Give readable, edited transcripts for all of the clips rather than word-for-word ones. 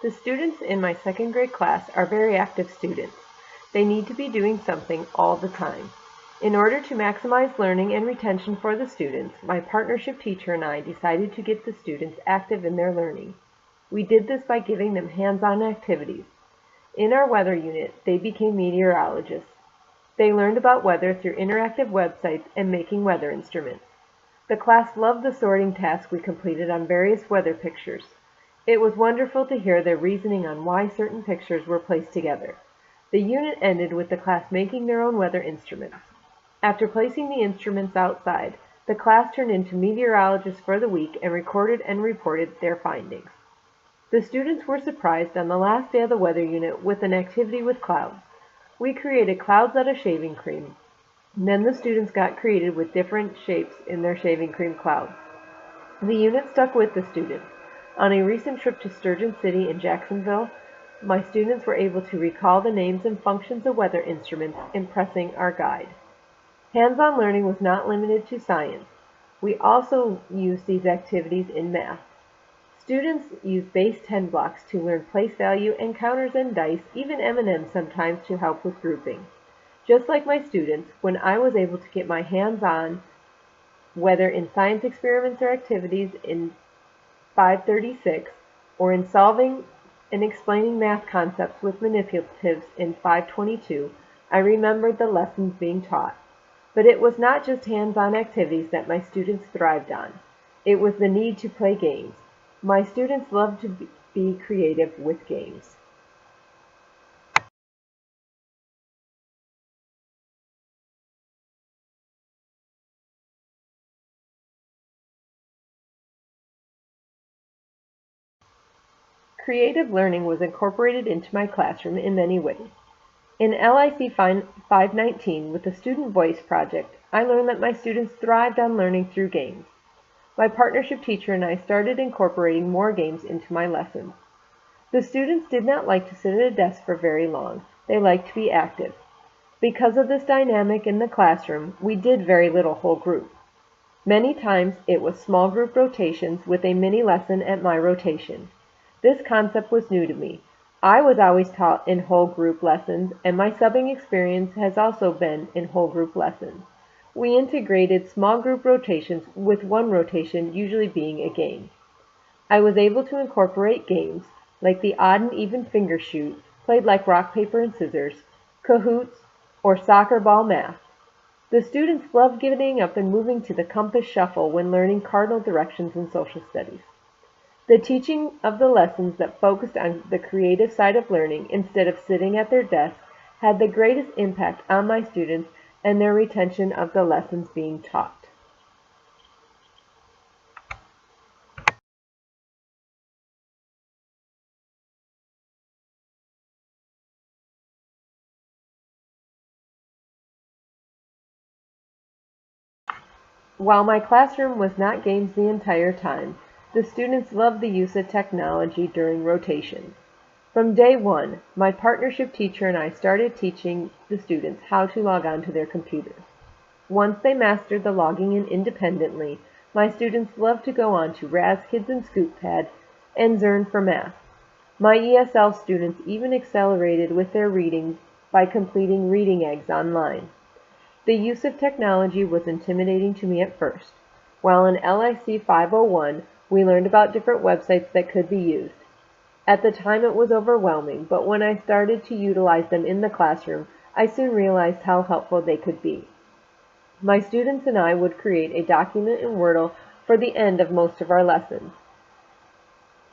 The students in my second grade class are very active students. They need to be doing something all the time. In order to maximize learning and retention for the students, my partnership teacher and I decided to get the students active in their learning. We did this by giving them hands-on activities. In our weather unit, they became meteorologists. They learned about weather through interactive websites and making weather instruments. The class loved the sorting task we completed on various weather pictures. It was wonderful to hear their reasoning on why certain pictures were placed together. The unit ended with the class making their own weather instruments. After placing the instruments outside, the class turned into meteorologists for the week and recorded and reported their findings. The students were surprised on the last day of the weather unit with an activity with clouds. We created clouds out of shaving cream. Then the students got creative with different shapes in their shaving cream clouds. The unit stuck with the students. On a recent trip to Sturgeon City in Jacksonville, my students were able to recall the names and functions of weather instruments, impressing our guide. Hands-on learning was not limited to science. We also used these activities in math. Students used base 10 blocks to learn place value and counters and dice, even M&Ms sometimes to help with grouping. Just like my students, when I was able to get my hands on, whether in science experiments or activities in 536, or in solving and explaining math concepts with manipulatives in 522, I remembered the lessons being taught. But it was not just hands-on activities that my students thrived on. It was the need to play games. My students loved to be creative with games. Creative learning was incorporated into my classroom in many ways. In LIC 519 with the Student Voice Project, I learned that my students thrived on learning through games. My partnership teacher and I started incorporating more games into my lessons. The students did not like to sit at a desk for very long. They liked to be active. Because of this dynamic in the classroom, we did very little whole group. Many times it was small group rotations with a mini lesson at my rotation. This concept was new to me. I was always taught in whole group lessons, and my subbing experience has also been in whole group lessons. We integrated small group rotations with one rotation usually being a game. I was able to incorporate games like the odd and even finger shoot, played like rock, paper, and scissors, cahoots, or soccer ball math. The students loved getting up and moving to the compass shuffle when learning cardinal directions in social studies. The teaching of the lessons that focused on the creative side of learning instead of sitting at their desks had the greatest impact on my students and their retention of the lessons being taught. While my classroom was not games the entire time, the students loved the use of technology during rotation. From day one, my partnership teacher and I started teaching the students how to log on to their computers. Once they mastered the logging in independently, my students loved to go on to RazKids and ScoopPad and Zern for math. My ESL students even accelerated with their reading by completing reading eggs online. The use of technology was intimidating to me at first. While in LIC 501, we learned about different websites that could be used. At the time it was overwhelming, but when I started to utilize them in the classroom, I soon realized how helpful they could be. My students and I would create a document in Wordle for the end of most of our lessons.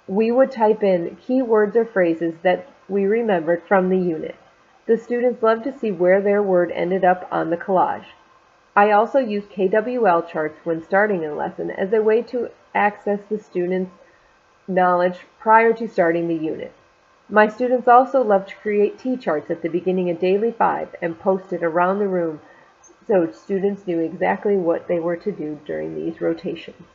We would type in key words or phrases that we remembered from the unit. The students loved to see where their word ended up on the collage. I also used KWL charts when starting a lesson as a way to access the students' knowledge prior to starting the unit. My students also loved to create T-charts at the beginning of Daily 5 and post it around the room so students knew exactly what they were to do during these rotations.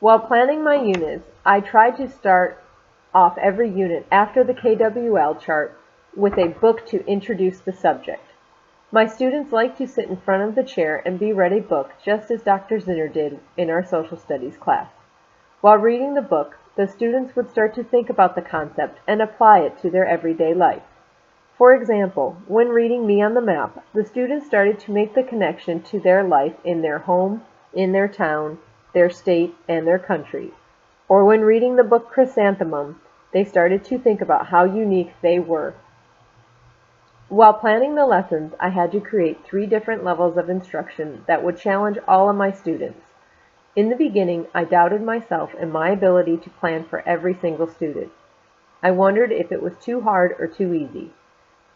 While planning my units, I tried to start off every unit after the KWL chart with a book to introduce the subject. My students like to sit in front of the chair and be read a book just as Dr. Zinner did in our social studies class. While reading the book, the students would start to think about the concept and apply it to their everyday life. For example, when reading Me on the Map, the students started to make the connection to their life in their home, in their town, their state, and their country. Or when reading the book Chrysanthemum, they started to think about how unique they were. While planning the lessons, I had to create 3 different levels of instruction that would challenge all of my students. In the beginning, I doubted myself and my ability to plan for every single student. I wondered if it was too hard or too easy.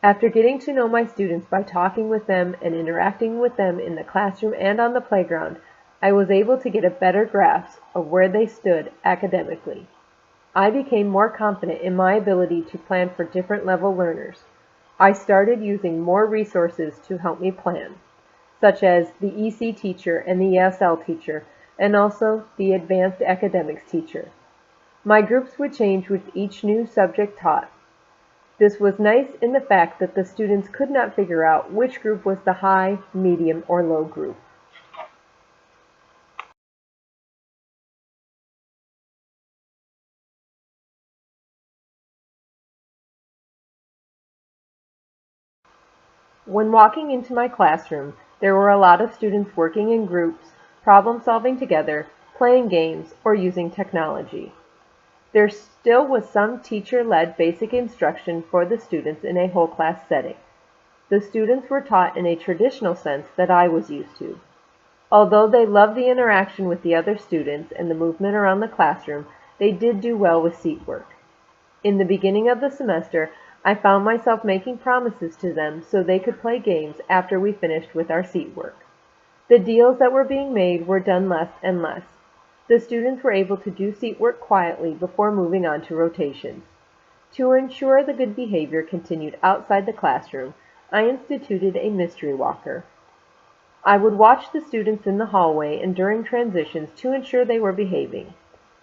After getting to know my students by talking with them and interacting with them in the classroom and on the playground, I was able to get a better grasp of where they stood academically. I became more confident in my ability to plan for different level learners. I started using more resources to help me plan, such as the EC teacher and the ESL teacher, and also the advanced academics teacher. My groups would change with each new subject taught. This was nice in the fact that the students could not figure out which group was the high, medium, or low group. When walking into my classroom, there were a lot of students working in groups, problem solving together, playing games, or using technology. There still was some teacher-led basic instruction for the students in a whole class setting. The students were taught in a traditional sense that I was used to. Although they loved the interaction with the other students and the movement around the classroom, they did do well with seat work. In the beginning of the semester, I found myself making promises to them so they could play games after we finished with our seat work. The deals that were being made were done less and less. The students were able to do seat work quietly before moving on to rotations. To ensure the good behavior continued outside the classroom, I instituted a mystery walker. I would watch the students in the hallway and during transitions to ensure they were behaving.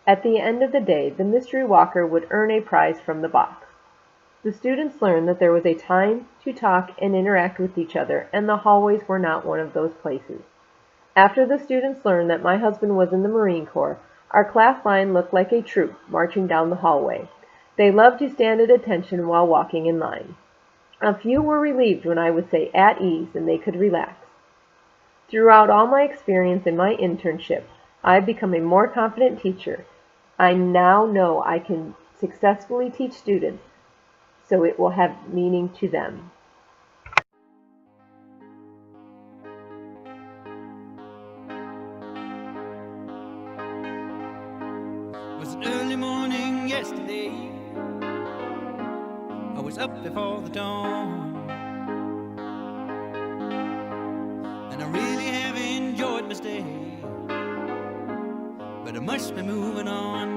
At the end of the day, the mystery walker would earn a prize from the box. The students learned that there was a time to talk and interact with each other, and the hallways were not one of those places. After the students learned that my husband was in the Marine Corps, our class line looked like a troop marching down the hallway. They loved to stand at attention while walking in line. A few were relieved when I would say "at ease" and they could relax. Throughout all my experience in my internship, I have become a more confident teacher. I now know I can successfully teach students, so it will have meaning to them. It was an early morning yesterday. I was up before the dawn, and I really have enjoyed my stay, but I must be moving on.